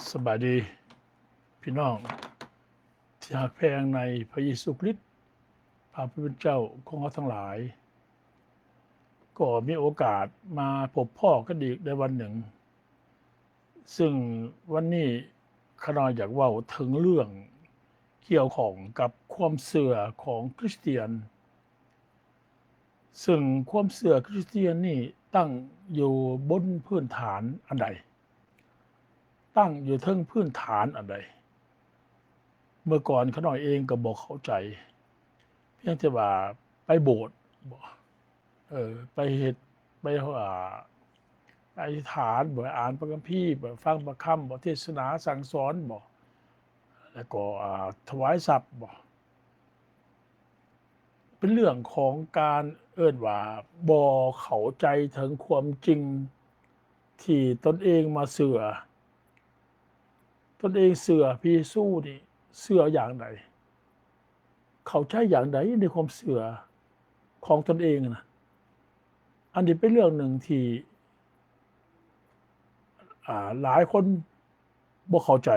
สบายดีพี่น้องที่หักแพงในพระเยซูคริสต์พระผู้เป็นเจ้าของเราทั้งหลาย ก็มีโอกาสมาพบพ่อกันอีกในวันหนึ่ง ซึ่งวันนี้ข้าน้อยอยากเว่าถึงเรื่องเกี่ยวของกับความเสื่อของคริสเตียน ซึ่งความเสื่อคริสเตียนนี่ตั้งอยู่บนพื้นฐานอันใด ตั้งอยู่เทิงพื้นฐานอันใด เมื่อก่อนข้าน้อยเองก็บ่เข้าใจ เพียงแต่ว่าไปโบสถ์บ่ไปเฮ็ดไปอธิษฐานบ่อ่านพระคัมภีร์บ่ฟังพระคำบ่เทศนาสั่งสอนบ่แล้วก็ถวายทรัพย์บ่เป็นเรื่องของการเอิ้นว่าบ่เข้าใจถึงความจริงที่ตนเองมาเชื่อตนเองเชื่อพระเยซูนี่เชื่ออย่างใดเข้าใจอย่างใดในความเชื่อของตนเองน่ะอันนี้เป็นเรื่องหนึ่งที่หลายคนบ่เข้าใจ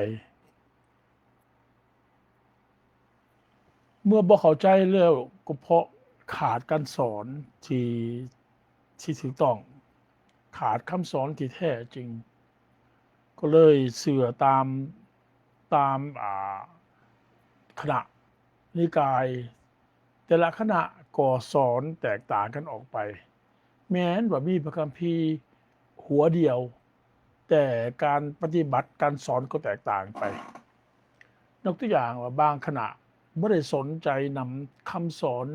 เมื่อบ่เข้าใจแล้วก็เพราะขาดการสอนที่ถูกต้อง ขาดคำสอนที่แท้จริง ก็เลยเชื่อตามคณะนิกาย แต่ละคณะก็สอนแตกต่างกันออกไป แม้นว่ามีพระคัมภีร์หัวเดียว แต่การปฏิบัติการสอนก็แตกต่างไป ยกตัวอย่างว่าบางคณะบ่ได้สนใจนำคำสอน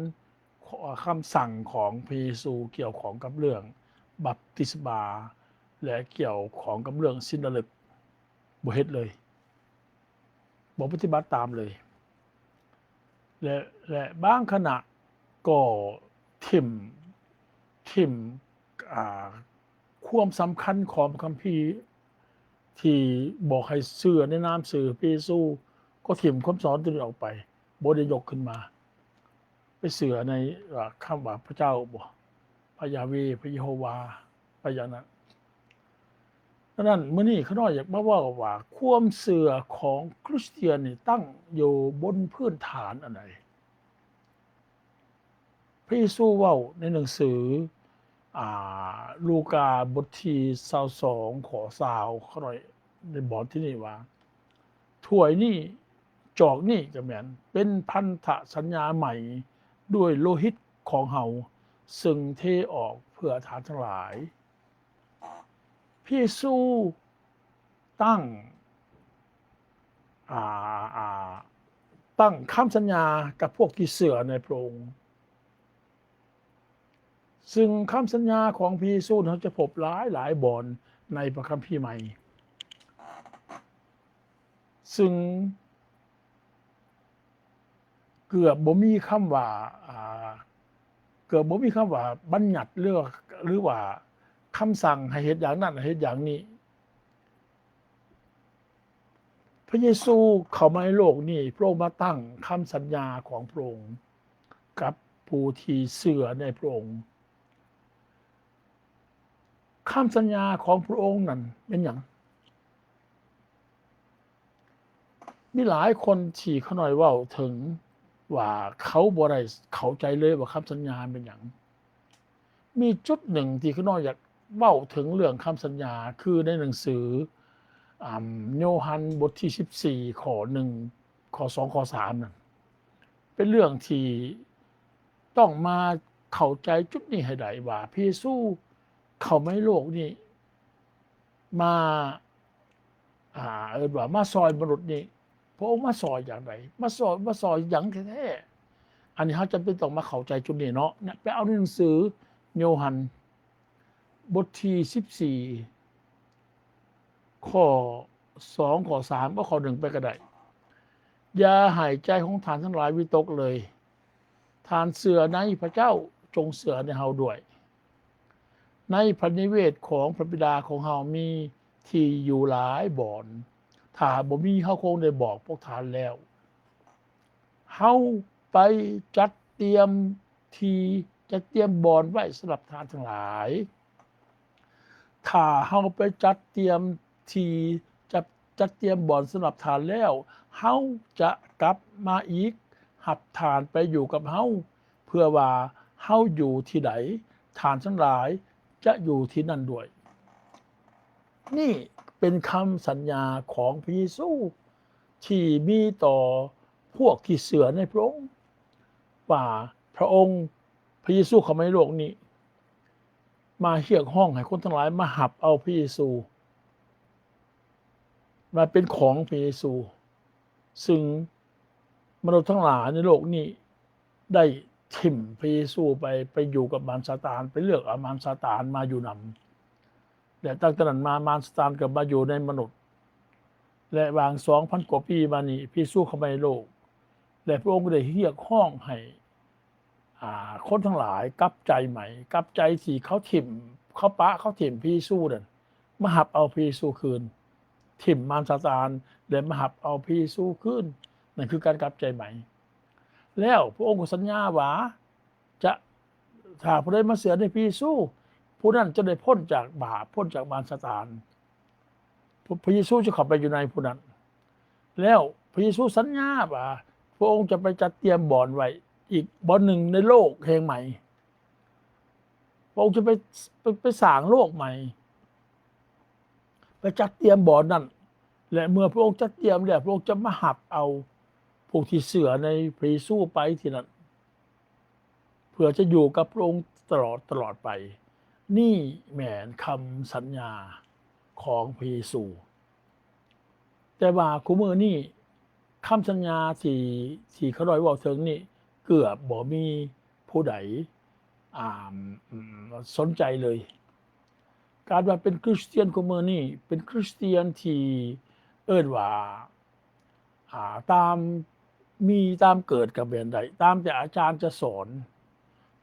คำสั่งของพระเยซูเกี่ยวของกับเรื่องบัพติศมาและเกี่ยวของกับเรื่องสินฤกษ์บ่เฮ็ดเลยบ่ปฏิบัติตามเลย และบางคณะก็ทิ่มทิ่มอ่าความสำคัญของพระคัมภีร์ที่บอกให้เชื่อในนามสื่อพระเยซูก็ถิ่มคำสอนตัวนี้ออกไปบ่ได้ยกขึ้นมา ไปเชื่อในคำว่าพระเจ้าบ่พระยาเวห์พระยะโฮวาไปอย่างนั้นดังนั้นมื้อนี้ข้าน้อยอยากมาเว้าว่าความเชื่อของคริสเตียนนี่ตั้งอยู่บนพื้นฐานอันใดพระเยซูเว้าในหนังสือลูกาบทที่22ข้อ20ข้าน้อยได้บอกที่นี่ว่าถ้วยนี้จอกนี้ก็แม่นเป็นพันธสัญญาใหม่ด้วยโลหิตของเฮาซึ่งเทออกเพื่อท่านทั้งหลายพระเยซูตั้งอ่าตั้งคำสัญญากับพวกที่เชื่อในพระองค์ซึ่งคำสัญญาของพระเยซูเราจะพบหลายบ่อนในพระคัมภีร์ใหม่ซึ่งเกือบบ่มีคำว่าบัญญัติหรือว่าคำสั่งให้เฮ็ดอย่างนั้นให้เฮ็ดอย่างนี้พระเยซูเข้ามาในโลกนี้พระองค์มาตั้งคำสัญญาของพระองค์กับผู้ที่เชื่อในพระองค์คำสัญญาของพระองค์นั้นเป็นหยังมีหลายคนที่เขาน้อยเว้าถึงว่าเขาบ่ได้เข้าใจเลยว่าคำสัญญาเป็นหยังมีจุดหนึ่งที่เขาน้อยอยากเว้าถึงเรื่องคำสัญญาคือในหนังสือโยฮันบทที่14ข้อ1ข้อ2ข้อ3นั่นเป็นเรื่องที่ต้องมาเข้าใจจุดนี้ให้ได้ว่าพระเยซูเข้ามาในโลกนี้มาเอิ้นว่ามาซอยมนุษย์นี่พระองค์มาซอยอย่างไรมาซอยหยังแท้ๆอันนี้เราจำเป็นต้องมาเข้าใจจุดนี้เนาะไปเอาในหนังสือโยฮันบทที่14ข้อ2ข้อ3ก็ข้อ1ไปก็ได้อย่าให้ใจของท่านทั้งหลายวิตกเลยท่านเชื่อในพระเจ้าจงเชื่อในเฮาด้วยในพระนิเวศของพระบิดาของเฮามีที่อยู่หลายบ่อนถ้าบ่มีเฮาคงได้บอกพวกท่านแล้วเฮาไปจัดเตรียมที่จัดเตรียมบ่อนไว้สำหรับท่านทั้งหลายถ้าเฮาไปจัดเตรียมที่จะ จัดเตรียมบ่อนสำหรับทานแล้วเฮาจะกลับมาอีกหับทานไปอยู่กับเฮาเพื่อว่าเฮาอยู่ที่ใดทานทั้งหลายจะอยู่ที่นั่นด้วย นี่เป็นคำสัญญาของพระเยซูที่มีต่อพวกที่เสือในพระองค์ว่าพระองค์พระเยซูเข้ามาในโลกนี้มาเรียกร้องให้คนทั้งหลายมาหับเอาพระเยซูมาเป็นของพระเยซูซึ่งมนุษย์ทั้งหลายในโลกนี้ได้ทิ่มพระเยซูไปอยู่กับมารซาตานไปเลือกเอามารซาตานมาอยู่นำและตั้งแต่นั้นมามารซาตานก็มาอยู่ในมนุษย์และวาง 2,000 กว่าปีมานี้พระเยซูเข้ามาในโลกและพระองค์ก็ได้เรียกร้องให้คนทั้งหลายกลับใจใหม่กลับใจที่เขาถิ่มเขาปะเขาถิ่มพระเยซูนั่นมาหับเอาพระเยซูคืนถิ่มมารซาตานและมาหับเอาพระเยซูคืนนั่นคือการกลับใจใหม่แล้วพระองค์ก็สัญญาว่าจะถ้าผู้ใดมาเสือในพระเยซูผู้นั้นจะได้พ้นจากบาปพ้นจากมารซาตานพระเยซูจะเข้าไปอยู่ในผู้นั้นแล้วพระเยซูสัญญาว่าพระองค์จะไปจัดเตรียมบ่อนไว้อีกบ่อนหนึ่งในโลกแห่งใหม่พระองค์จะไปสร้างโลกใหม่ไปจัดเตรียมบ่อนนั่นและเมื่อพระองค์จัดเตรียมแล้วพระองค์จะมาหับเอาพวกที่เสือในพระเยซูไปที่นั่นเพื่อจะอยู่กับพระองค์ตลอดไปนี่แหม่นคำสัญญาของพระเยซูแต่ว่าคุมื้อนี้คำสัญญาที่เขาได้เว้าถึงนี่เกือบบ่มีผู้ใดสนใจเลยการว่าเป็นคริสเตียนคุมื้อนี้เป็นคริสเตียนที่เอิ้นว่าตามเกิดกับแบบใดตามแต่อาจารย์จะสอน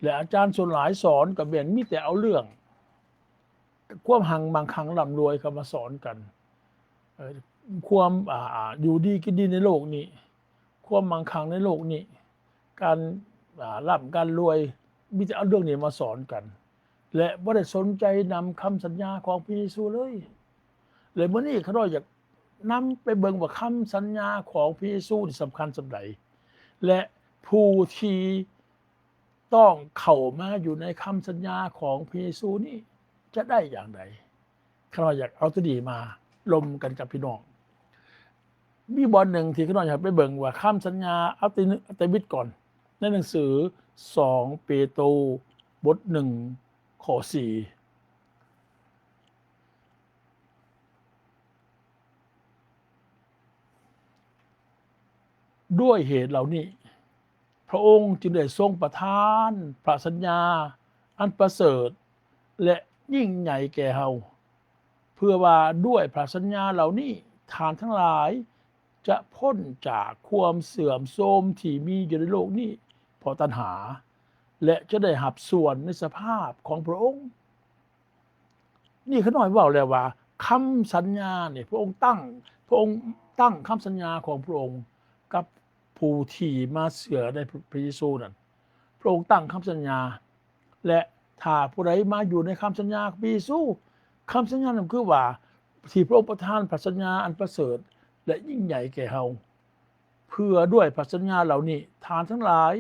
และอาจารย์ส่วนหลายสอนก็แบบมีแต่เอาเรื่องความหังบางครั้งร่ำรวยเข้ามาสอนกันความอยู่ดีกินดีในโลกนี้ความมั่งคั่งในโลกนี้การร่ำการรวยมีแต่เอาเรื่องนี้มาสอนกันและบ่ได้สนใจนำคำสัญญาของพระเยซูเลยมื้อนี้เขาอยากนำไปเบิ่งว่าคำสัญญาของพระเยซูนี่สำคัญส่ำใดและผู้ที่ต้องเข้ามาอยู่ในคำสัญญาของพระเยซูนี่จะได้อย่างไรเขาอยากเอาตัวนี้มาลมกันกับพี่น้องมีบอลหนึ่งที่เขาอยากไปเบิ่งว่าคำสัญญาเอาแต่วิทย์ก่อนในหนังสือ2 เปโตรบท 1 ข้อ 4ด้วยเหตุเหล่านี้พระองค์จึงได้ทรงประทานพระสัญญาอันประเสริฐและยิ่งใหญ่แก่เฮาเพื่อว่าด้วยพระสัญญาเหล่านี้ท่านทั้งหลายจะพ้นจากความเสื่อมโทรมที่มีอยู่ในโลกนี้เพราะตัณหาและจะได้รับส่วนในสภาพของพระองค์นี่เขาน้อยเว้าแล้วว่าคำสัญญาเนี่ยพระองค์ตั้งคำสัญญาของพระองค์กับผู้ที่มาเชื่อในพระเยซูนั่นพระองค์ตั้งคำสัญญาและถ้าผู้ใดมาอยู่ในคำสัญญาของพระเยซูคำสัญญานั้นคือว่าที่พระองค์ประทานพระสัญญาอันประเสริฐและยิ่งใหญ่แก่เฮาเพื่อด้วยพระสัญญาเหล่านี้ท่านทั้งหลาย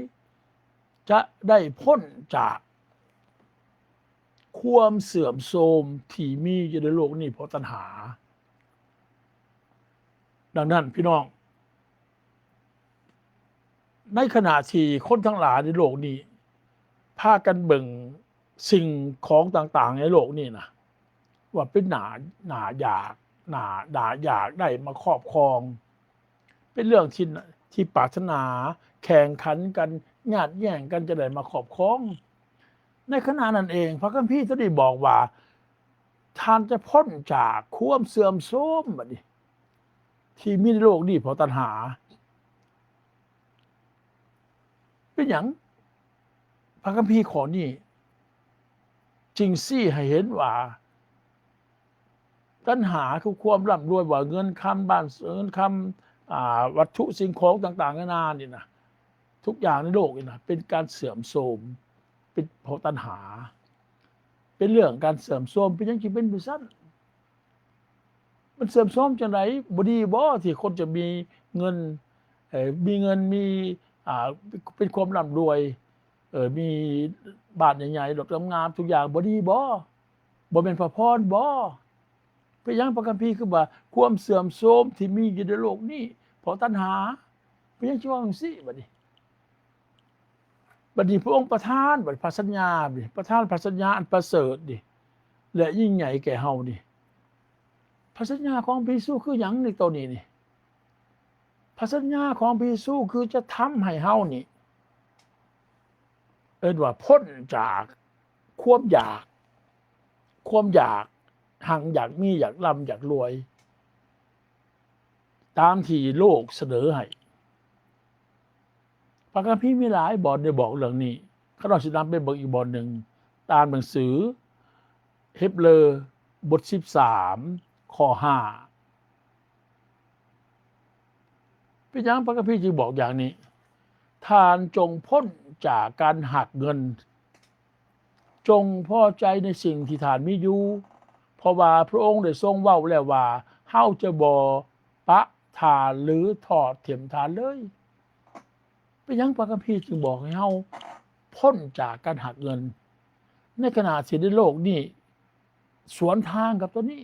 จะได้พ้นจากความเสื่อมโทรมที่มีอยู่ในโลกนี้เพราะตัณหาดังนั้นพี่น้องในขณะที่คนทั้งหลายในโลกนี้พากันเบิ่งสิ่งของต่างๆในโลกนี้นะว่าเป็นหนาอยากได้มาครอบครองเป็นเรื่องที่ปรารถนาแข่งขันกันญาติแย่งกันจะได้มาครอบครองในขณะนั้นเองพระคัมภีร์ได้บอกว่าท่านจะพ้นจากความเสื่อมโทรมบัดนี้ที่มีในโลกนี้เพราะตัณหาเป็นหยังพระคัมภีร์ข้อนี้จึงชี้ให้เห็นว่าตัณหาคือความร่ำรวยว่าเงินคำบ้านเงินคำวัตถุสิ่งของต่างๆนานานี่นะทุกอย่างในโลกนี่นะเป็นการเสื่อมโทรมเป็นเพราะตัณหาเป็นเรื่องการเสื่อมโทรมเป็นอย่างที่เป็นบุษัน มันเสื่อมโทรมจังไดบ่ดีบ่ที่คนจะมีเงินมีเงินมีอ่าเป็นความร่ำรวยมีบ้านใหญ่ๆรถงามๆทุกอย่างบ่ดีบ่เป็นพระพรบ่เป็นหยังพระคัมภีร์คือว่าความเสื่อมโทรมที่มีอยู่ในโลกนี้เพราะตัณหาเป็นหยังสิว่าจังซี่บัดนี้พระองค์ประทานบัดพระสัญญานี่ประทานพระสัญญาอันประเสริฐนี่และยิ่งใหญ่แก่เฮานี่พระสัญญาของพระเยซูคือหยังในตัวนี้นี่พระสัญญาของพระเยซูคือจะทำให้เฮานี่เอิ้นว่าพ้นจากความอยากหังอยากมีอยากร่ำอยากรวยตามที่โลกเสนอให้พระคัมภีร์มีหลายบทได้บอกเรื่องนี้ข้าเราสินำไปเบิ่งอีกบทหนึ่งตามหนังสือเฮบเรบท13ข้อ5เป็นหยังพระคัมภีร์จึงบอกอย่างนี้ท่านจงพ้นจากการหักเงินจงพอใจในสิ่งที่ท่านมีอยู่เพราะว่าพระองค์ได้ทรงเว้าแล้วว่าเฮาจะบ่ปะทานหรือทอดเทียมทานเลยเป็นหยังพระคัมภีร์จึงบอกให้เฮาพ้นจากการหักเงินในขณะที่ในโลกนี้สวนทางกับตัวนี้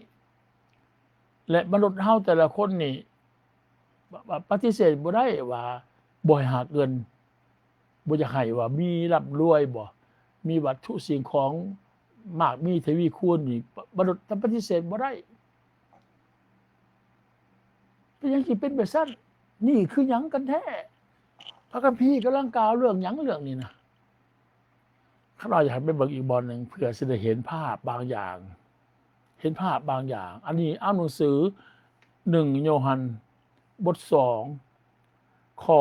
และมนุษย์เฮาแต่ละคนนี่ปฏิเสธบ่ได้ว่าบ่ให้หักเงินบ่อยากให้ว่ามีร่ำรวยบ่มีวัตถุสิ่งของมากมีทวีคูณนี่มนุษย์ปฏิเสธบ่ได้เป็นหยังสิเป็นแบบนั้นนี่คือหยังกันแท้พระคัมภีร์กำลังกล่าวเรื่องหยังเรื่องนี้นะข้าเราอยากไปเบิ่งอีกบทหนึ่งเพื่อจะได้เห็นภาพบางอย่างอันนี้เอาหนังสือ1โยฮันบท2ข้อ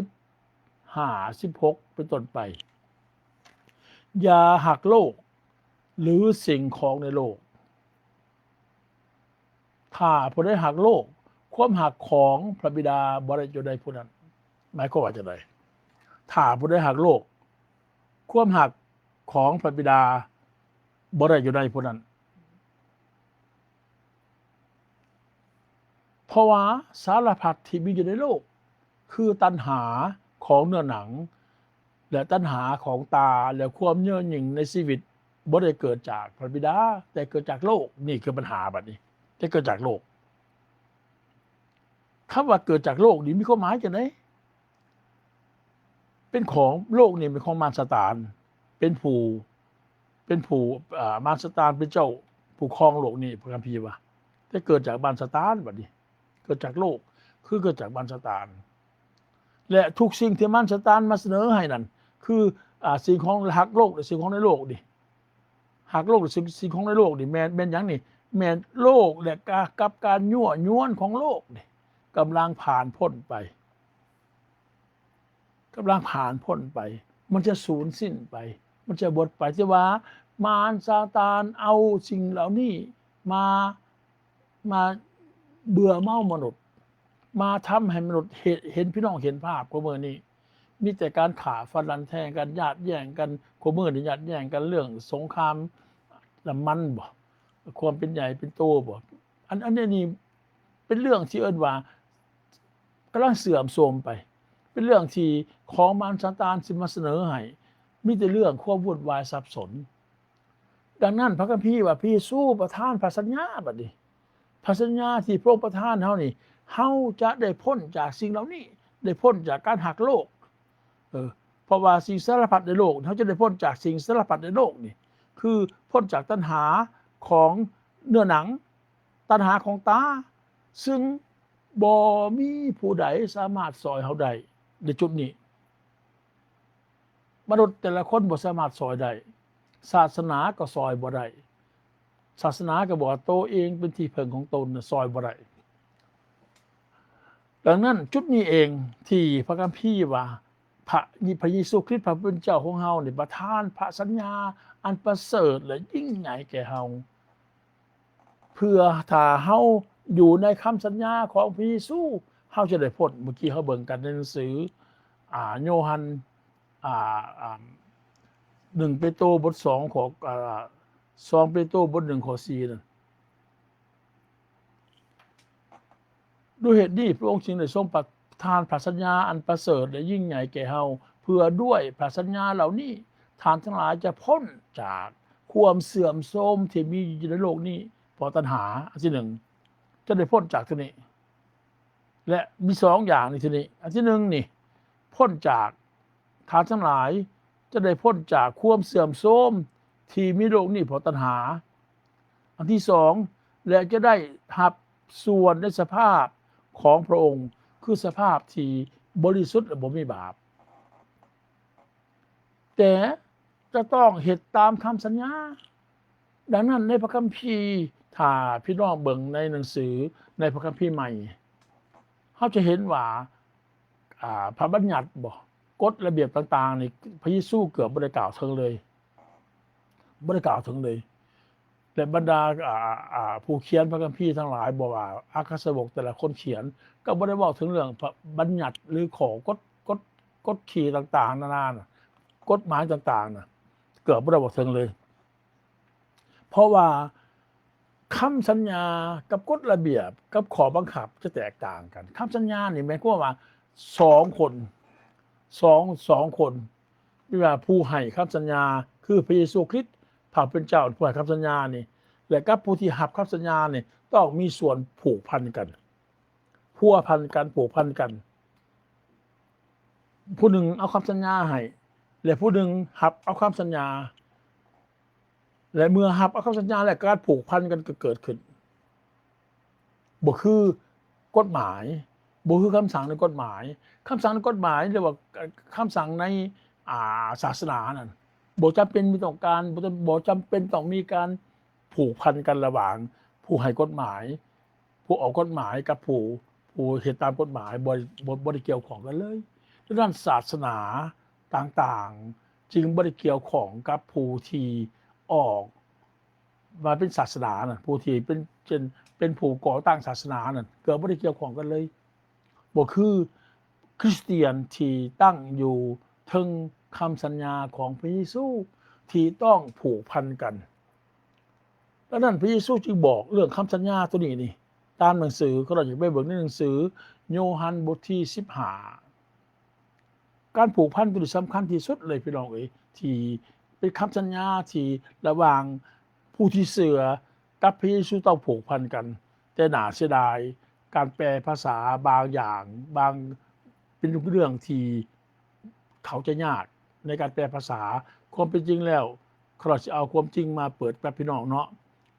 15 16เป็นต้นไปอย่าหักโลกหรือสิ่งของในโลกถ้าผู้ใดหักโลกความหักของพระบิดาบ่ได้อยู่ในผู้นั้นหมายความว่าจังได๋ถ้าผู้ใดหักโลกความหักของพระบิดาบ่ได้อยู่ในผู้นั้นเพราะว่าสารพัดที่มีอยู่ในโลกคือตัณหาของเนื้อหนังและตัณหาของตาและความเย่อหยิ่งในชีวิตบ่ได้เกิดจากพระบิดาแต่เกิดจากโลกนี่คือปัญหาบัดนี้จะเกิดจากโลกคำว่าเกิดจากโลกนี่มีความหมายจังได๋เป็นของโลกนี่เป็นของมารซาตานเป็นผู้มารซาตานเป็นเจ้าผู้ครองโลกนี่พระคัมภีร์ว่าแต่เกิดจากมารซาตานบัดนี้เกิดจากโลกคือเกิดจากมารซาตานและทุกสิ่งที่มารซาตานมาเสนอให้นั่นคือสิ่งของหักโลกหรือสิ่งของในโลกนี่หักโลกหรือสิ่งของในโลกนี่แม่นหยังนี่แม่นโลกและกับการยั่วยวนของโลกนี่กำลังผ่านพ้นไปมันจะสูญสิ้นไปมันจะหมดไปที่ว่ามารซาตานเอาสิ่งเหล่านี้มาเบื่อเมามนุษย์มาทำให้มนุษย์เห็นพี่น้องเห็นภาพของมื้อนี้มีแต่การฆ่าฟันรันแทงกันญาติแย่งกันของมื้อนี้ญาติแย่งกันเรื่องสงครามน้ำมันบ่ความเป็นใหญ่เป็นโตบ่อันนี้นี่เป็นเรื่องที่เอิ้นว่ากำลังเสื่อมโทรมไปเป็นเรื่องที่ของมารซาตานสิมาเสนอให้มีแต่เรื่องความวุ่นวายสับสนดังนั้นพระคัมภีร์ว่าพระเยซูประทานพระสัญญาบัดนี้พระสัญญาที่พระองค์ประทานเฮานี่เฮาจะได้พ้นจากสิ่งเหล่านี้ได้พ้นจากการหักโลกเพราะว่าสิ่งสารพัดในโลกเฮาจะได้พ้นจากสิ่งสารพัดในโลกนี่คือพ้นจากตัณหาของเนื้อหนังตัณหาของตาซึ่งบ่มีผู้ใดสามารถซอยเฮาได้ในจุดนี้มนุษย์แต่ละคนบ่สามารถซอยได้ศาสนาก็ซอยบ่ได้ศาสนาก็บอกว่าตัวเองเป็นที่พึ่งของตนซอยบ่ได้ดังนั้นจุดนี้เองที่พระคัมภีร์ว่าพระเยซูคริสต์พระผู้เป็นเจ้าของเฮานี่ประทานพระสัญญาอันประเสริฐและยิ่งใหญ่แก่เฮาเพื่อถ้าเฮาอยู่ในคำสัญญาของพระเยซูเฮาจะได้พ้นเมื่อกี้เฮาเบิ่งกันในหนังสือโยฮัน1เปโตรบท2ข้อ2เปโตรบท1ข้อ4นั่น ด้วยเหตุนี้พระองค์จึงได้ทรงประทานพระสัญญาอันประเสริฐและยิ่งใหญ่แก่เฮาเพื่อด้วยพระสัญญาเหล่านี้ท่านทั้งหลายจะพ้นจากความเสื่อมโทรมที่มีอยู่ในโลกนี้เพราะตัณหาอันที่หนึ่งจะได้พ้นจากที่นี้และมีสองอย่างในที่นี้อันที่หนึ่งนี่พ้นจากท่านทั้งหลายจะได้พ้นจากความเสื่อมโทรมที่มีโลกนี้เพราะตัณหาอันที่สองและจะได้รับส่วนในสภาพของพระองค์คือสภาพที่บริสุทธิ์และบ่มีบาปแต่จะต้องเหตุตามคำสัญญาดังนั้นในพระคัมภีร์ถ้าพี่น้องเบิ่งในหนังสือในพระคัมภีร์ใหม่เขาจะเห็นว่าพระบัญญัติบ่กฎระเบียบต่างๆนี่พระเยซูเกือบบ่ได้กล่าวถึงเลยบ่ได้กล่าวถึงเลยแต่บรรดาผู้เขียนพระคัมภีร์ทั้งหลายบอกว่าอัครสาวกแต่ละคนเขียนก็บ่ได้เว้าถึงเรื่องบัญญัติหรือข้อกฎขี่ต่างๆนานาน่ะกฎหมายต่างๆน่ะเกือบบ่ได้บอกถึงเลยเพราะว่าคำสัญญากับกฎระเบียบกับข้อบังคับจะแตกต่างกันคำสัญญานี่หมายความว่า2คน2คนที่ว่าผู้ให้คำสัญญาคือพระเยซูคริสต์พระเป็นเจ้าผู้ให้คำสัญญานี่และกับผู้ที่รับคำสัญญานี่ต้องมีส่วนผูกพันกันพัวพันกันผูกพันกันผู้หนึ่งเอาคำสัญญาให้และผู้หนึ่งรับเอาคำสัญญาและเมื่อรับเอาคำสัญญาและการผูกพันกันก็เกิดขึ้นบ่คือกฎหมายบ่คือคำสั่งในกฎหมายคำสั่งในกฎหมายเรียกว่าคำสั่งในศาสนานั่นบ่จำเป็นมีต้องการบ่จำเป็นต้องมีการผูกพันกันระหว่างผู้ให้กฎหมายผู้ออกกฎหมายกับผู้เฮ็ดตามกฎหมายบ่ได้เกี่ยวข้องกันเลยดังนั้นศาสนาต่างๆจึงบ่ได้เกี่ยวข้องกับผู้ที่ออกมาเป็นศาสนาน่ะผู้ที่เป็นผู้ก่อตั้งศาสนานั่นเกิดบ่ได้เกี่ยวข้องกันเลยบ่คือคริสเตียนที่ตั้งอยู่ถึงคำสัญญาของพระเยซูที่ต้องผูกพันกันดังนั้นพระเยซูจึงบอกเรื่องคำสัญญาตัวนี้นี่ตามหนังสือก็เราจะไปเบิ่งในหนังสือโยฮันบทที่15การผูกพันเป็นสำคัญที่สุดเลยพี่น้องเอ๋ยที่เป็นคำสัญญาที่ระหว่างผู้ที่เชื่อกับพระเยซูต้องผูกพันกันแต่น่าเสียดายการแปลภาษาบางอย่างบางเป็นเรื่องที่เขาจะยากในการแปลภาษาความเป็นจริงแล้วเราจะเอาความจริงมาเปิดแปลพี่น้องเนาะ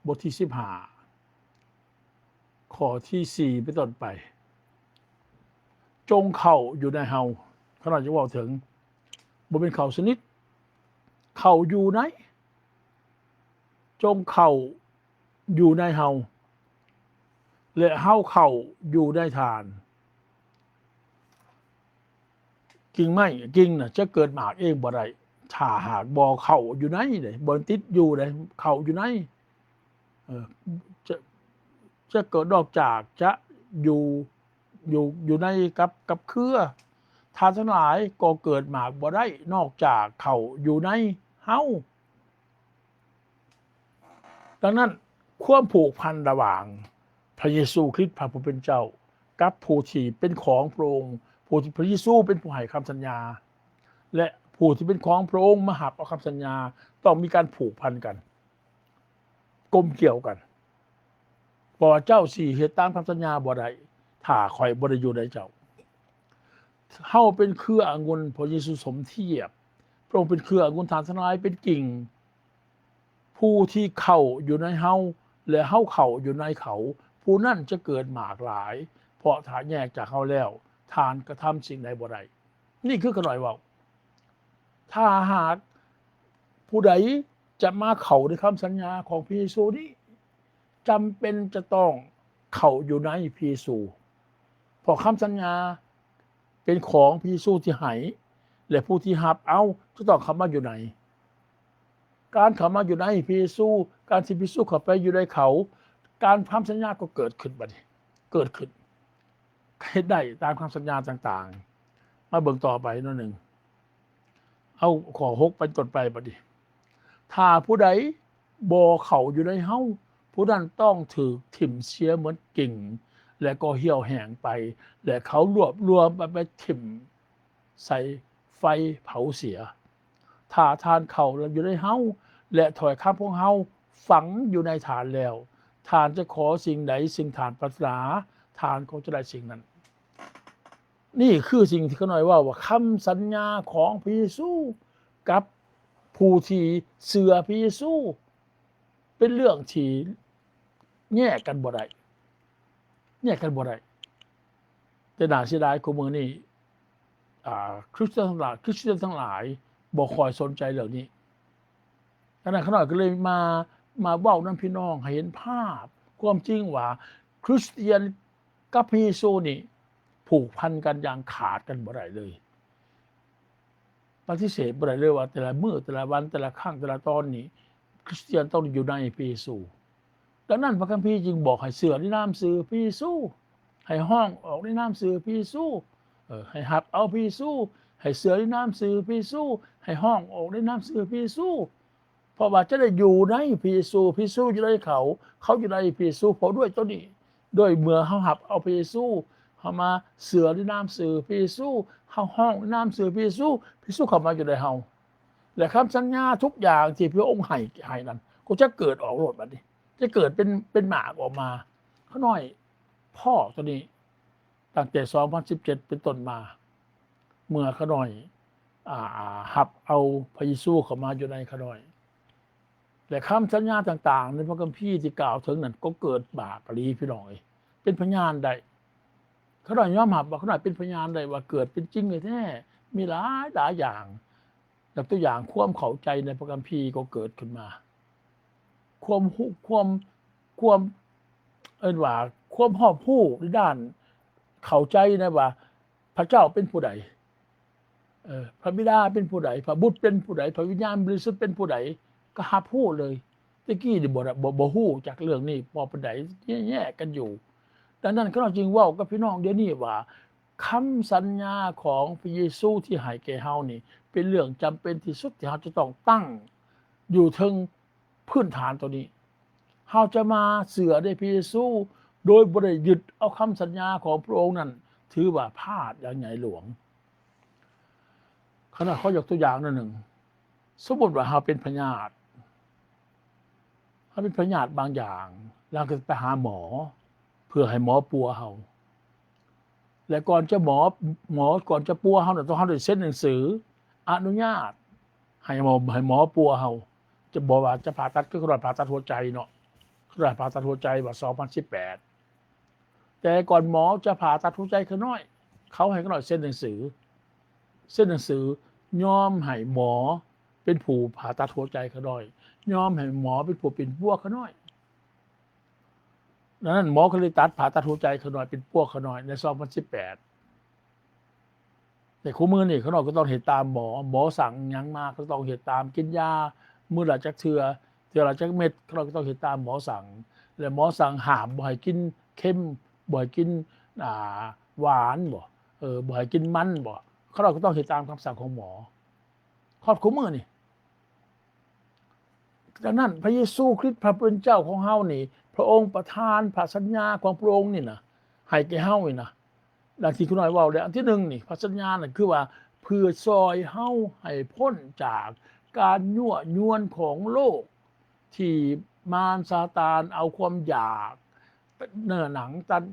บทที่15ข้อที่4เป็นต้นไปจงเข้าอยู่ในเฮาขนาดจะว่าถึงบ่เป็นเข้าสนิทเข้าอยู่ไหนจงเข้าอยู่ในเฮาและเฮาเข้าอยู่ในทานกิ่งไม้กิ่งน่ะจะเกิดหมากเองบ่ได้ถ้าหากบ่เข้าอยู่ไหนเด้บ่ติดอยู่เด้เข้าอยู่ไหนจะเกิดนอกจากจะอยู่ในกับเครือท่านทั้งหลายก็เกิดหมากบ่ได้นอกจากเข้าอยู่ในเฮาดังนั้นความผูกพันระหว่างพระเยซูคริสต์พระผู้เป็นเจ้ากับผู้ที่เป็นของพระองค์ผู้ที่พระเยซูเป็นผู้ให้คำสัญญาและผู้ที่เป็นของพระองค์มารับเอาคำสัญญาต้องมีการผูกพันกันกลมเกี่ยวกันเพราะว่าเจ้าสิเฮ็ดตามคำสัญญาบ่ได้ถ้าข่อยบ่ได้อยู่ในเจ้าเฮาเป็นเครือองุ่นพระเยซูสมเทียบพระองค์เป็นเครือองุ่นทานทั้งหลายเป็นกิ่งผู้ที่เข้าอยู่ในเฮาและเฮาเข้าอยู่ในเขาผู้นั้นจะเกิดหมากหลายเพราะถ้าแยกจากเฮาแล้วทานกระทำสิ่งใดบ่ได้นี่คือขน่อยเว้าถ้าหากผู้ใดจะมาเข้าในคำสัญญาของพระเยซูนี้จำเป็นจะต้องเข้าอยู่ในพระเยซูเพราะคำสัญญาเป็นของพระเยซูที่ให้และผู้ที่รับเอาจะต้องเข้ามาอยู่ในการเข้ามาอยู่ในพระเยซูการที่พระเยซูเข้าไปอยู่ในเขาการทำสัญญาก็เกิดขึ้นบัดนี้เกิดขึ้นเฮ็ดได้ตามคำสัญญาต่างๆมาเบิ่งต่อไปหน่อยนึงเอาข้อ6เป็นต้นไปบัดนี้ถ้าผู้ใดบ่เข้าอยู่ในเฮาผู้นั้นต้องถูกถิ่มเสียเหมือนกิ่ง และก็เหี่ยวแห้งไปและเขารวบรวมไปถิ่มใส่ไฟเผาเสียถ้าทานเขาอยู่ในเฮาและถอยข้ามพวกเฮาฝังอยู่ในฐานแล้วทานจะขอสิ่งใดสิ่งฐานปรารถนาทานก็จะได้สิ่งนั้นนี่คือสิ่งที่เขาหน่อยว่าคำสัญญาของพระเยซูกับผู้ที่เสือพระเยซูเป็นเรื่องที่แยกกันบ่ได้แต่น่าเสียดายของมือนี่คริสเตียนทั้งหลายบ่คอยสนใจเรื่องนี้ขณะเขาหน่อยก็เลยมาเว้านำพี่น้องให้เห็นภาพความจริงว่าคริสเตียนกับพระเยซูนี่ผูกพันกันอย่างขาดกันบ่ได้เลยปฏิเสธบ่ได้เลยว่าแต่ละมื้อแต่ละวันแต่ละครั้งแต่ละตอนนี้คริสเตียนต้องอยู่ในพระเยซูดังนั้นพระคัมภีร์จึงบอกให้เชื่อในนามชื่อพระเยซูให้ห้องออกในนามชื่อพระเยซูให้หับเอาพระเยซูให้เชื่อในนามชื่อพระเยซูให้ห้องออกในนามชื่อพระเยซูเพราะว่าจะได้อยู่ในพระเยซูพระเยซูอยู่ในเขาอยู่ในพระเยซูเพราะด้วยตัวนี้ด้วยเมื่อเฮาหับเอาพระเยซูเฮามาเชื่อในนามชื่อพระเยซูเฮาห้องในนามชื่อพระเยซูพระเยซูเข้ามาอยู่ในเฮาและคำสัญญาทุกอย่างที่พระองค์ให้นั้นก็จะเกิดออกโลดบัดนี้จะเกิดเป็นหมากออกมาเขาน้อยพ่อตัวนี้ตั้งแต่2017เป็นต้นมาเมื่อเขาน้อยหับเอาพระเยซูเข้ามาอยู่ในเขาน้อยและคำสัญญาต่างๆในพระคัมภีร์ที่กล่าวถึงนั้นก็เกิดบากกะลีพี่น้องเป็นพยานได้เขาน้อยยอมรับว่าเขาน้อยเป็นพยานได้ว่าเกิดเป็นจริงเลยแท้มีหลายอย่างแบบตัวอย่างความเข้าใจในพระคัมภีร์ก็เกิดขึ้นมาความว่าความหอบหู้ในด้านเข้าใจนะว่าพระเจ้าเป็นผู้ใดพระบิดาเป็นผู้ใดพระบุตรเป็นผู้ใดพระวิญญาณบริสุทธิ์เป็นผู้ใดก็หับหู้เลยตะกี้นี่บ่ฮู้จากเรื่องนี้พอปานใดแย่กันอยู่ดังนั้นเขาจึงเว้ากับพี่น้องเดี๋ยวนี้ว่าคำสัญญาของพระเยซูที่ให้แก่เฮานี่เป็นเรื่องจำเป็นที่สุดที่เฮาจะต้องตั้งอยู่ถึงพื้นฐานตัวนี้เฮาจะมาเชื่อในพระเยซูโดยบ่ได้ยึดเอาคำสัญญาของพระองค์นั้นถือว่าพลาดอย่างใหญ่หลวงขณะเขายกตัวอย่างหนึ่งสมมุติว่าเฮาเป็นพยาธิบางอย่างเราก็ไปหาหมอเพื่อให้หมอปัวเฮาและก่อนจะหมอก่อนจะปัวเฮาต้องเฮาได้เซ็นหนังสืออนุญาตให้หมอปัวเฮาจะบอกว่าจะผ่าตัดก็ผ่าตัดหัวใจเนาะผ่าตัดหัวใจว่า2018แต่ก่อนหมอจะผ่าตัดหัวใจเขาน้อยเขาให้เขาน้อยเซ็นหนังสือยอมให้หมอเป็นผู้ผ่าตัดหัวใจเขาน้อยยอมให้หมอเป็นผู้เป็นพวกเขาน้อยดังนั้นหมอก็เลยผ่าตัดหัวใจเขาน้อยเป็นพวกเขาน้อยใน2018แต่คู่มือนี่เขาน้อยก็ต้องเฮ็ดตามหมอสั่งหยังมาก็ต้องเฮ็ดตามกินยามื้อละจักเทื่อละจักเม็ดเขาน้อยก็ต้องเฮ็ดตามหมอสั่งและหมอสั่งห้ามบ่ให้กินเค็มบ่ให้กินหวานบ่ให้กินมันบ่เขาน้อยก็ต้องเฮ็ดตามคำสั่งของหมอคู่มือนี่ดังนั้นพระเยซูคริสต์พระผู้เป็นเจ้าของเฮานี่พระองค์ประทานพระสัญญาของพระองค์นี่นะให้แก่เฮานี่นะดังที่คุณน้อยเว้าแล้วอันที่1นี่พระสัญญาน่ะคือว่าเพื่อซอยเฮาให้พ้นจากการยั่วยวนของโลกที่มารซาตานเอาความอยากเนื้อหนัง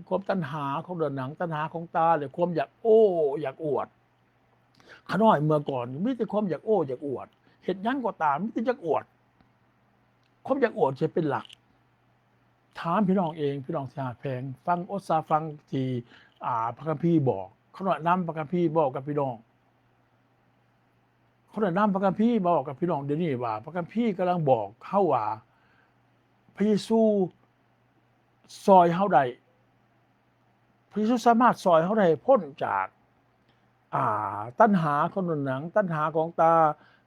ความตัณหาของเนื้อหนังตัณหาของตาหรือความอยากอยากอวดขน้อยเมื่อก่อนมีแต่ความอยากอยากอวดเฮ็ดหยังก็ตามมีแต่อยากอวดความอยากอวดจะเป็นหลักถามพี่น้องเองพี่น้องสิหาแพงฟังฟังที่พระคัมภีร์บอกเขาแนะนำพระคัมภีร์บอกกับพี่น้องเขาแนะนำพระคัมภีร์บอกกับพี่น้องเดี๋ยวนี้ว่าพระคัมภีร์กำลังบอกเฮาว่าพระเยซูซอยเฮาได้พระเยซูสามารถซอยเฮาได้พ้นจากตัณหาของหนังตัณหาของตา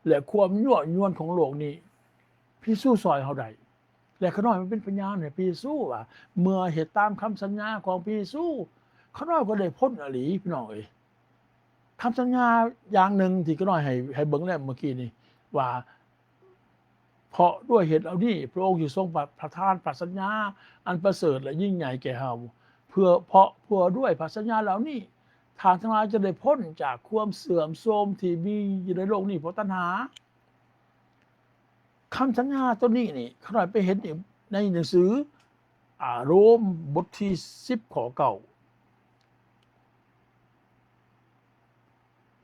และความยั่วยวนของโลกนี้พระเยซูซอยเฮาได้และขน้อยมันเป็นพยานให้พระเยซูว่าเมื่อเฮ็ดตามคำสัญญาของพระเยซูขน้อยก็ได้พ้นอหลีพี่น้องเอ้ยคำสัญญาอย่างหนึ่งที่ขน้อยให้เบิ่งแล้วเมื่อกี้นี่ว่าเพราะด้วยเหตุเหล่านี้พระองค์สิทรงประทานพระสัญญาอันประเสริฐและยิ่งใหญ่แก่เฮา เพื่อด้วยพระสัญญาเหล่านี้ทานทั้งหลายจะได้พ้นจากความเสื่อมโทรมที่มีอยู่ในโลกนี้เพราะตัณหาคำสัญญาตัวนี้นี่ขนาดไปเห็นในหนังสือโรมบทที่10 ข้อ 9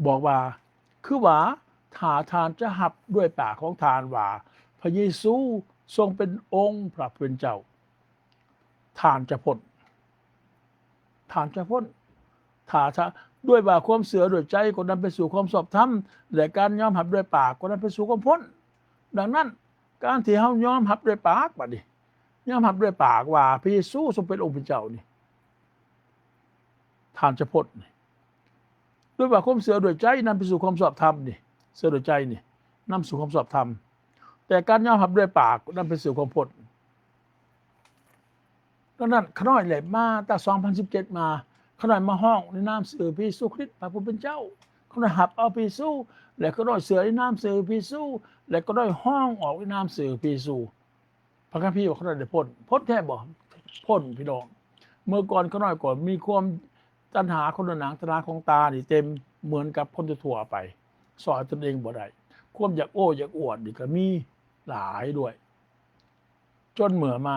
บอกว่าคือว่าถ้าทานจะหับด้วยปากของทานว่าพระเยซูทรงเป็นองค์พระผู้เป็นเจ้าทานจะพ้นถ้าด้วยว่าความเสือด้วยใจก็นำไปสู่ความสอบธรรมและการยอมรับด้วยปากก็นำไปสู่ความพ้นดังนั้นการที่เฮายอมรับด้วยปากบัดนี้ยอมรับด้วยปากว่าพระเยซูทรงเป็นองค์เป็นเจ้านี่ทานจะพ้นด้วยว่าความเสือด้วยใจนำไปสู่ความสอบธรรมนี่เสือด้วยใจนี่นำสู่ความสอบธรรมแต่การยอมรับด้วยปากนำไปสู่ความพ้นดังนั้นขน้อยแหละมาตั้ง2017มาขน้อยมาห้องในนามสื่อพระเยซูคริสต์พระผู้เป็นเจ้าขน้อยหับเอาพระเยซูและขน้อยเสือในนามสื่อพระเยซูและก็ได้ห้องออกในนามสื่อพระเยซูพระคัมภีร์บอกขน้อยได้พ้นแท้บ่พ้นพี่น้องเมื่อก่อนขน้อยก่อนมีความตัณหาคนหนังตัณหาของตานี่เต็มเหมือนกับคนทั่วไปสอนตนเองบ่ได้ความอยากโอ้อยากอวดนี่ก็มีหลายด้วยจนเมื่อมา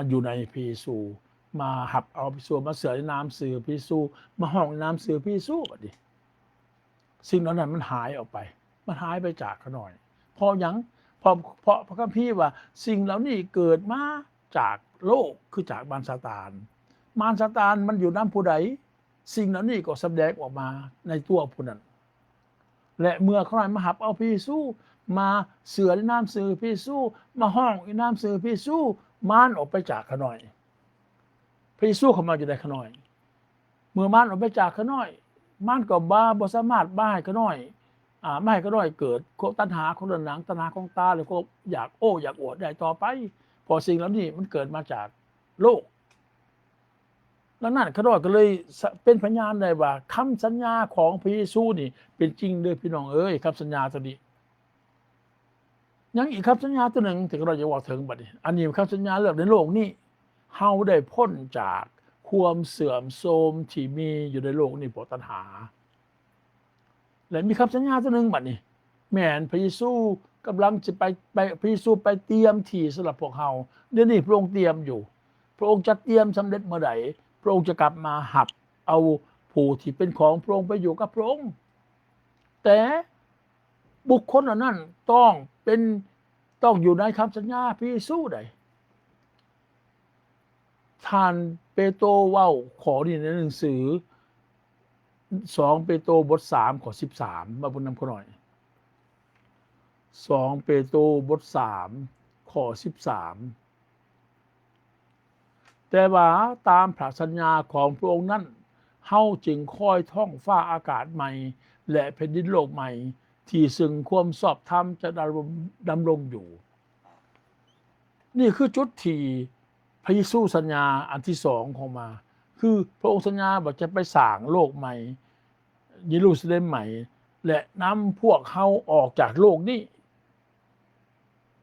อยู่ในพระเยซูมาหับเอาพระเยซูมาเสือในน้ำสื่อพระเยซูมาห้องในน้ำสื่อพระเยซูบัดนี้สิ่งนั้นมันหายออกไปมันหายไปจากขน่อยเพราะพระคัมภีร์ว่าสิ่งเหล่านี้เกิดมาจากโลกคือจากมารซาตานมันอยู่น้ำผู้ใดสิ่งเหล่านี้ก็แสดงออกมาในตัวผู้นั้นและเมื่อขน่อยมาหับเอาพระเยซูมาเสือในน้ำสื่อพระเยซูมาห้องในน้ำสื่อพระเยซูมารออกไปจากขน่อยพระเยซูเข้ามาอยู่ในขน่อยเมื่อมารออกไปจากขน่อยมารก็บ่สามารถบ้าให้ขน่อยไม่ให้ขน่อยเกิดตัณหาของเรื่องหนังตัณหาของตาหรือก็อยากโอ้อยากอวดได้ต่อไปพอสิ่งเหล่านี้มันเกิดมาจากโลกดังนั้นขน่อยก็เลยเป็นพยานได้ว่าคำสัญญาของพระเยซูนี่เป็นจริงเด้อพี่น้องเอ้ยคำสัญญาตัวนี้ยังอีกคำสัญญาตัวหนึ่งที่เราจะบอกถึงบัดนี้อันนี้คำสัญญาเรื่องในโลกนี้เฮาได้พ้นจากความเสื่อมโทรมที่มีอยู่ในโลกนี้เพราะตัณหาและมีคำสัญญาตัวหนึ่งบัดนี้แม่นพระเยซูกำลังจะไปพระเยซูไปเตรียมที่สำหรับพวกเฮาเดี๋ยวนี้พระองค์เตรียมอยู่พระองค์จะเตรียมสำเร็จเมื่อใดพระองค์จะกลับมาหับเอาผู้ที่เป็นของพระองค์ไปอยู่กับพระองค์แต่บุคคลเหล่านั้นต้องอยู่ในคำสัญญาพระเยซูได้ท่านเปโตรเว้าขอนี่ในหนังสือ2เปโตรบท3ข้อ13มาบนนำเขาหน่อย2เปโตรบท3ข้อ13แต่ว่าตามพระสัญญาของพระองค์นั้นเฮาจึงคอยท่องฟ้าอากาศใหม่และแผ่นดินโลกใหม่ที่ซึ่งความชอบธรรมจะดำรงอยู่นี่คือจุดที่พระเยซูสัญญาอันที่2ของมาคือพระองค์สัญญาบอกจะไปสร้างโลกใหม่เยรูซาเล็มใหม่และนำพวกเขาออกจากโลกนี้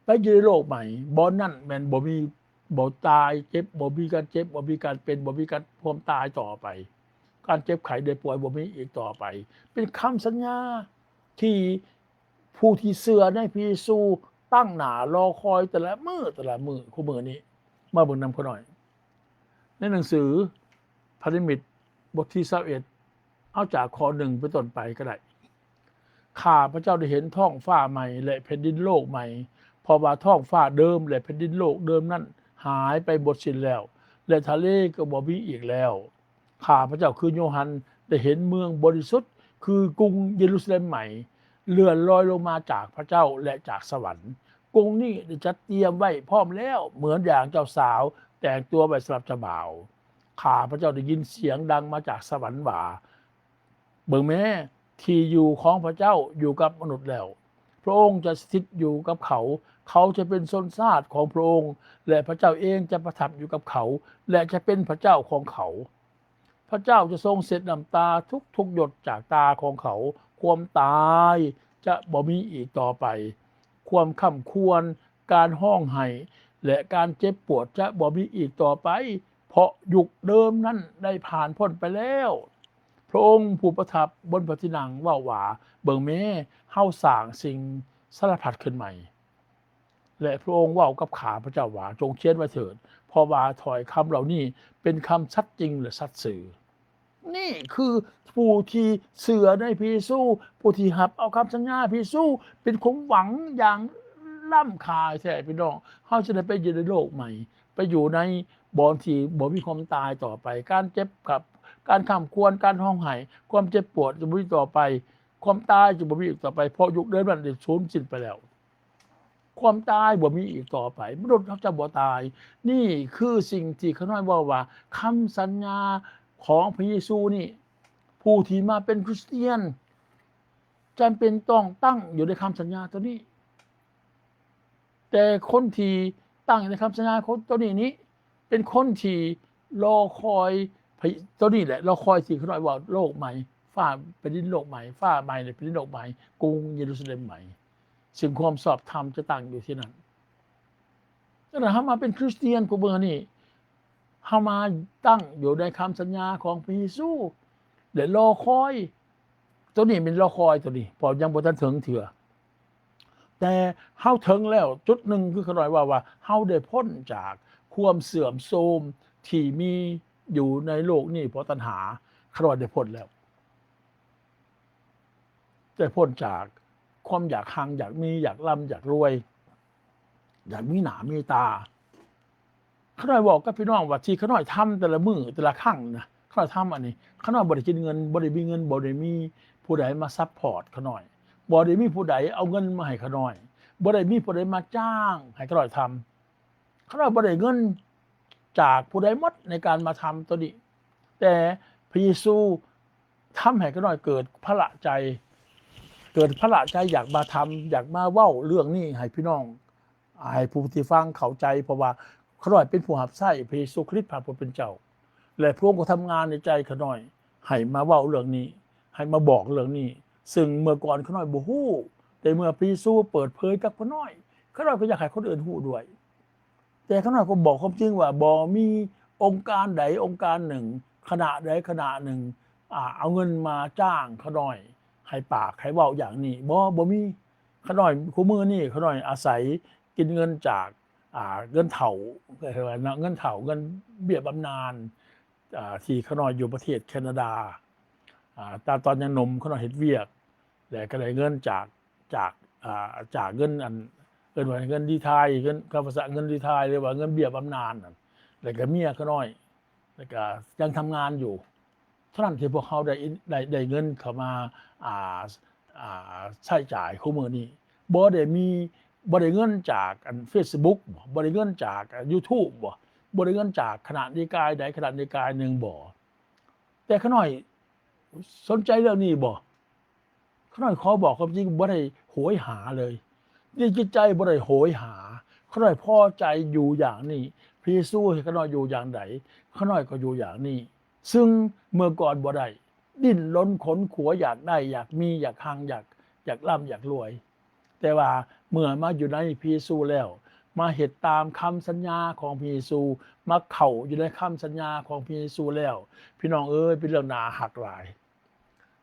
ไปอยู่ในโลกใหม่บ่นั่นแม่นบ่มีบ่ตายเจ็บบ่มีการเจ็บบ่มีการเป็นบ่มีการความตายต่อไปการเจ็บไข้ได้ป่วยบ่มีอีกต่อไปเป็นคำสัญญาที่ผู้ที่เชื่อในพระเยซูตั้งหน้ารอคอยแต่ละมื้อคู่มื้อนี้มาเบิ่งนำเขาหน่อยในหนังสือพระนิมิตบทที่21เอาจากข้อ1เป็นต้นไปก็ได้ข้าพระเจ้าได้เห็นท้องฟ้าใหม่และแผ่นดินโลกใหม่เพราะว่าท้องฟ้าเดิมและแผ่นดินโลกเดิมนั้นหายไปหมดสิ้นแล้วและทะเลก็บ่มีอีกแล้วข้าพระเจ้าคือโยฮันได้เห็นเมืองบริสุทธิ์คือกรุงเยรูซาเล็มใหม่เลื่อนลอยลงมาจากพระเจ้าและจากสวรรค์กรุงนี้ได้จัดเตรียมไว้พร้อมแล้วเหมือนอย่างเจ้าสาวแต่งตัวไว้สำหรับเจ้าบ่าวข้าพระเจ้าได้ยินเสียงดังมาจากสวรรค์ว่าเบิ่งแม่ที่อยู่ของพระเจ้าอยู่กับมนุษย์แล้วพระองค์จะสถิตอยู่กับเขาจะเป็นชนชาติของพระองค์และพระเจ้าเองจะประทับอยู่กับเขาและจะเป็นพระเจ้าของเขาพระเจ้าจะทรงเสด็จน้ำตาทุกหยดจากตาของเขาความตายจะบ่มีอีกต่อไปความค่ำควรการห้องไห้และการเจ็บปวดจะบ่มีอีกต่อไปเพ เพราะยุคเดิมนั้นได้ผ่านพ้นไปแล้วพระองค์ผู้ประทับบนพระที่นั่งว่าหวาเบิ่งแม้เฮาสร้างสิ่งสารพัดขึ้นใหม่และพระองค์ว่ากับข้าพระเจ้าว่าจงเขียนไว้เถิดเพราะว่าถ้อยคำเหล่านี้เป็นคำชัดจริงหรือสัตย์สื่อนี่คือผู้ที่เสือในพระเยซูผู้ที่หับเอาคำสัญญาพระเยซูเป็นความหวังอย่างล้ำค่าแท้พี่น้องเฮาจะได้ไปอยู่ในโลกใหม่ไปอยู่ในบ่อนที่บ่มีความตายต่อไปการเจ็บกับการข้ามควรการห้องไห้ความเจ็บปวดจะบ่มีต่อไปความตายจะบ่มีอีกต่อไปเพราะยุคเดิมนั้นได้สูญสิ้นไปแล้วความตายบ่มีอีกต่อไปมนุษย์เขาจะบ่ตายนี่คือสิ่งที่เขาน้อยว่าคำสัญญาของพระเยซูนี่ผู้ที่มาเป็นคริสเตียนจำเป็นต้องตั้งอยู่ในคำสัญญาตัวนี้แต่คนที่ตั้งอยู่ในคำสัญญาของตัวนี้เป็นคนที่รอคอยตัวนี้แหละรอคอยสิ่งเขาน้อยว่าโลกใหม่ฟ้าเป็นดินโลกใหม่ฟ้าใหม่เป็นดินโลกใหม่กรุงเยรูซาเล็มใหม่สิ่งความชอบธรรมจะตั้งอยู่ที่นั่นแต่ถ้ามาเป็นคริสเตียนกูเบอร์นี่เฮามาตั้งอยู่ในคำสัญญาของพระเยซูและรอคอยตัวนี้เป็นรอคอยตัวนี้พอยังบ่ทันถึงเถื่อแต่เฮาถึงแล้วจุดหนึ่งคือเขาน้อยว่าเฮาได้พ้นจากความเสื่อมโทรมที่มีอยู่ในโลกนี้เพราะตัณหาเขาน้อยได้พ้นแล้วได้พ้นจากความอยากหังอยากมีอยากร่ำอยากรวยอยากมีหน้ามีตาเขาน้อยบอกกับพี่น้องว่าที่เขาน้อยทำแต่ละมื้อแต่ละครั้งนะเขาน้อยทำอันนี้เขาน้อยบ่ได้กินเงินบ่ได้มีเงินบ่ได้มีผู้ใดมาซัปพอร์ตเขาน้อยบ่ได้มีผู้ใดเอาเงินมาให้เขาน้อยบ่ได้มีผู้ใดมาจ้างให้เขาน้อยทำเขาน้อยบ่ได้เงินจากผู้ใดหมดในการมาทำตัวนี้แต่พระเยซูทำให้เขาน้อยเกิดพระใจอยากมาทำอยากมาเว้าเรื่องนี้ให้พี่น้องให้ผู้ที่ฟังเข้าใจเพราะว่าเขาน้อยเป็นผู้รับใช้พระเยซูคริสต์พระผู้เป็นเจ้าและพระองค์ก็ทำงานในใจเขาน้อยให้มาเว้าเรื่องนี้ให้มาบอกเรื่องนี้ซึ่งเมื่อก่อนเขาน้อยบ่ฮู้แต่เมื่อพระเยซูเปิดเผยกับเขาน้อยก็อยากให้คนอื่นฮู้ด้วยแต่เขาน้อยก็บอกความจริงว่าบ่มีองค์การใดองค์การหนึ่งคณะใดคณะหนึ่งเอาเงินมาจ้างเขาน้อยให้ปากให้เว้าอย่างนี้บ่มีเขาน้อยคุมื้อนี้เขาน้อยอาศัยกินเงินจากเงินเฒ่าเงินเฒ่าเงินเบี้ยบำนาญที่เขาน้อยอยู่ประเทศแคนาดาตอนยังหนุ่มเขาน้อยเฮ็ดเวียกแล้วก็ได้เงินจากเงินอันเอิ้นว่าเงินรีไทร์เงินภาษาเงินรีไทร์หรือว่าเงินเบี้ยบำนาญนั่นแล้วก็เมียเขาน้อยแล้วก็ยังทำงานอยู่เท่านั้นที่พวกเขาได้เงินเข้ามาใช้จ่ายคุมื้อนี้บ่ได้เงินจากอัน Facebook บ่ได้เงินจากYouTube บ่ได้เงินจากคณะนิกายใดคณะนิกายหนึ่งบ่แต่เขาน้อยสนใจเรื่องนี้บ่เขาน้อยขอบอกความจริงบ่ได้โหยหาเลยนี่จิตใจบ่ได้โหยหาเขาน้อยพอใจอยู่อย่างนี้พระเยซูให้เขาน้อยอยู่อย่างใดเขาน้อยก็อยู่อย่างนี้ซึ่งเมื่อก่อนบ่ได้ดิ้นรนขนขวอยากได้อยากมีอยากหังอยากร่ำอยากรวยแต่ว่าเมื่อมาอยู่ในพระเยซูแล้วมาเฮ็ดตามคำสัญญาของพระเยซูมาเข้าอยู่ในคำสัญญาของพระเยซูแล้วพี่น้องเอ้ยเป็นเรื่องน่าฮักหลาย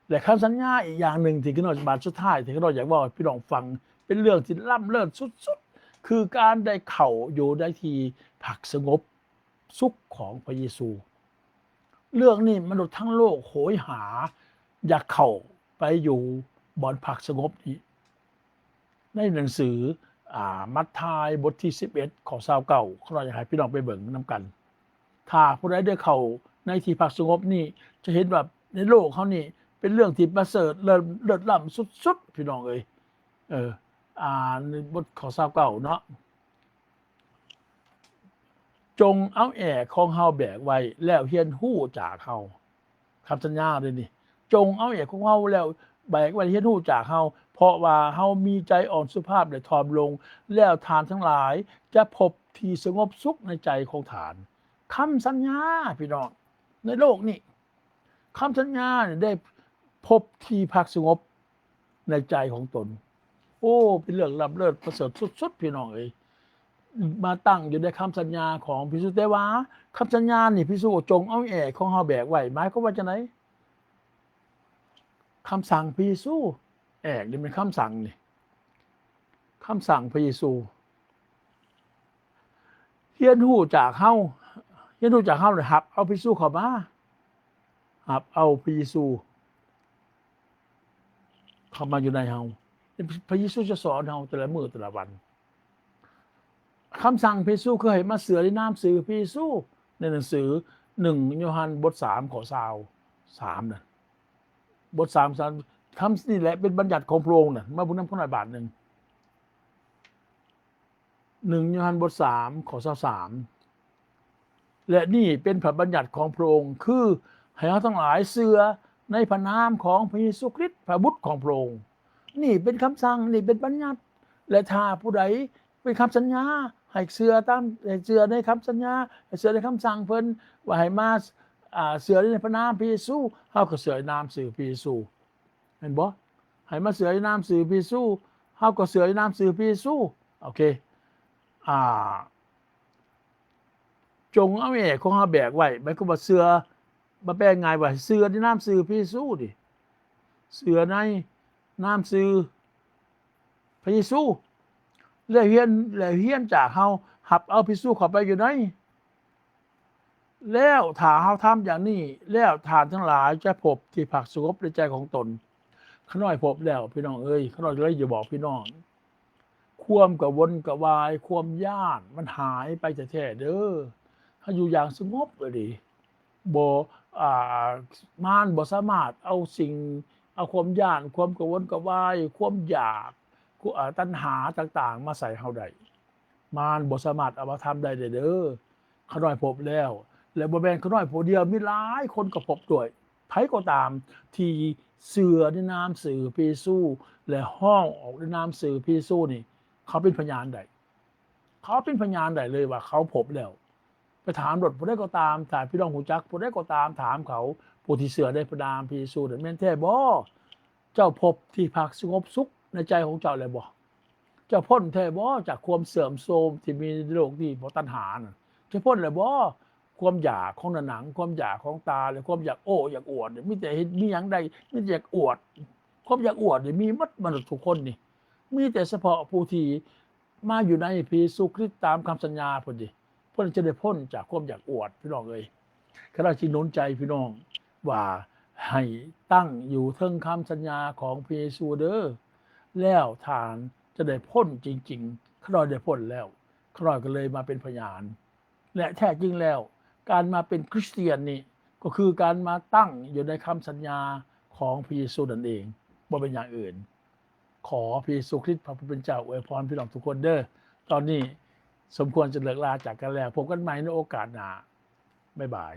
และคำสัญญาอีกอย่างหนึ่งที่พี่น้องบาดสุดท้ายที่พี่น้องอยากเว้าให้พี่น้องฟังเป็นเรื่องที่ล้ำเลิศสุดๆคือการได้เข้าอยู่ในที่พักสงบสุขของพระเยซูเรื่องนี้มนุษย์ทั้งโลกโหยหาอยากเข้าไปอยู่บ่อนพักสงบนี้ในหนังสือมัทธิวบทที่11ข้อ29เขาอยากให้พี่น้องไปเบิ่งนำกันถ้าผู้ใดได้เข้าในที่พักสงบนี้จะเห็นว่าในโลกเขานี่เป็นเรื่องที่ประเสริฐเลิศล้ำสุดๆพี่น้องเอ้ยในบทข้อ29เนาะจงเอาแอกของเฮาแบกไว้แล้วเฮียนฮู้จากเฮาคำสัญญาเลยนี่จงเอาแอกของเฮาแล้วแบกไว้เฮียนฮู้จากเฮาเพราะว่าเฮามีใจอ่อนสุภาพและถ่อมลงแล้วทานทั้งหลายจะพบที่สงบสุขในใจของทานคำสัญญาพี่น้องในโลกนี้คำสัญญาได้พบที่พักสงบในใจของตนโอ้เป็นเรื่องล้ำเลิศประเสริฐสุดๆพี่น้องเอ้ย มาตั้งอยู่ในคำสัญญาของพระเยซูแต่ว่าคำสัญญานี่พระเยซูจงเอาแอกของเฮาแบกไว้หมายความว่าจังไดคำสั่งพระเยซูแอกนี่เป็นคำสั่งนี่คำสั่งพระเยซูเรียนรู้จากเฮาเลยรับเอาพระเยซูเข้ามารับเอาพระเยซูเข้ามาอยู่ในเฮาพระเยซูจะสอนเฮาแต่ละมื้อแต่ละวันคำสั่งพระเยซูคือให้มาเสือในนามสื่อพระเยซูในหนังสือ1โยฮันบท3ข้อ23น่ะบท3คำนี่แหละเป็นบัญญัติของพระองค์น่ะมาบุญนำคนหน่อยบาทหนึ่ง1โยฮันบท3ข้อ23และนี่เป็นพระบัญญัติของพระองค์คือให้เราทั้งหลายเชื่อในพระนามของพระเยซูคริสต์พระบุตรของพระองค์นี่เป็นคำสั่งนี่เป็นบัญญัติและถ้าผู้ใดเป็นคำสัญญาให้เชื่อในคำสัญญาให้เชื่อในคำสั่งเพิ่นว่าให้มาเชื่อในพระนามพระเยซูเฮาก็เชื่อในนามสื่อพระเยซูเห็นบ่ให้มาเชื่อในนามสื่อพระเยซูเฮาก็เชื่อในนามสื่อพระเยซูโอเคจงเอาแอกของเฮาแบกไว้หมายความว่าเชื่อบ่แปลง่ายว่าเชื่อในนามสื่อพระเยซูดิเชื่อในนามสื่อพระเยซูแล้วเฮียนจากเฮาหับเอาพระเยซูเข้าไปอยู่ในแล้วถ้าเฮาทำอย่างนี้แล้วท่านทั้งหลายจะพบที่พักสงบในใจของตนข้าน้อยพบแล้วพี่น้องเอ้ยข้าน้อยเลยจะบอกพี่น้องความกระวนกระวายความย้านมันหายไปแท้ๆเด้อถ้าอยู่อย่างสงบเลยดิบ่มารบ่สามารถเอาเอาความย้านความกระวนกระวายความอยากตัณหาต่างๆมาใส่เฮาได้มารบ่สามารถเอามาทำได้เด้อข้าน้อยพบแล้วและบ่แม่นข้าน้อยผู้เดียวมีหลายคนก็พบด้วยไผก็ตามที่เชื่อในนามสื่อพระเยซูและห้องออกในนามสื่อพระเยซูนี่เขาเป็นพยานได้เลยว่าเขาพบแล้วไปถามรถผู้ใดก็ตามถ้าพี่น้องรู้จักผู้ใดก็ตามถามเขาผู้ที่เชื่อในพระนามพระเยซูนั่นแม่นแท้บ่เจ้าพบที่พักสงบสุขในใจของเจ้าแล้วบ่เจ้าพ้นแท้บ่จากความเสื่อมโทรมที่มีในโลกนี้เพราะตัณหาน่ะจะพ้นแล้วบ่ความอยากของหนังความอยากของตาและความอยากโอ้อยากอวดมีแต่มีหยังใดมีแต่อยากอวดความอยากอวดนี่มีหมดมนุษย์ทุกคนนี่มีแต่เฉพาะผู้ที่มาอยู่ในพระเยซูคริสต์ตามคำสัญญาพุ่นดิเพิ่นจะได้พ้นจากความอยากอวดพี่น้องเอ้ยข้าราชหนุนใจพี่น้องว่าให้ตั้งอยู่เทิงคำสัญญาของพระเยซูเด้อแล้วทานจะได้พ้นจริงๆข้าน้อยได้พ้นแล้วข้าน้อยก็เลยมาเป็นพยานและแท้จริงแล้วการมาเป็นคริสเตียนนี่ก็คือการมาตั้งอยู่ในคำสัญญาของพระเยซูนั่นเองบ่เป็นอย่างอื่นขอพระเยซูคริสต์พระผู้เป็นเจ้าอวยพรพี่น้องทุกคนเด้อตอนนี้สมควรจะเลิกลาจากกันแล้วพบกันใหม่ในโอกาสหน้าบ๊ายบาย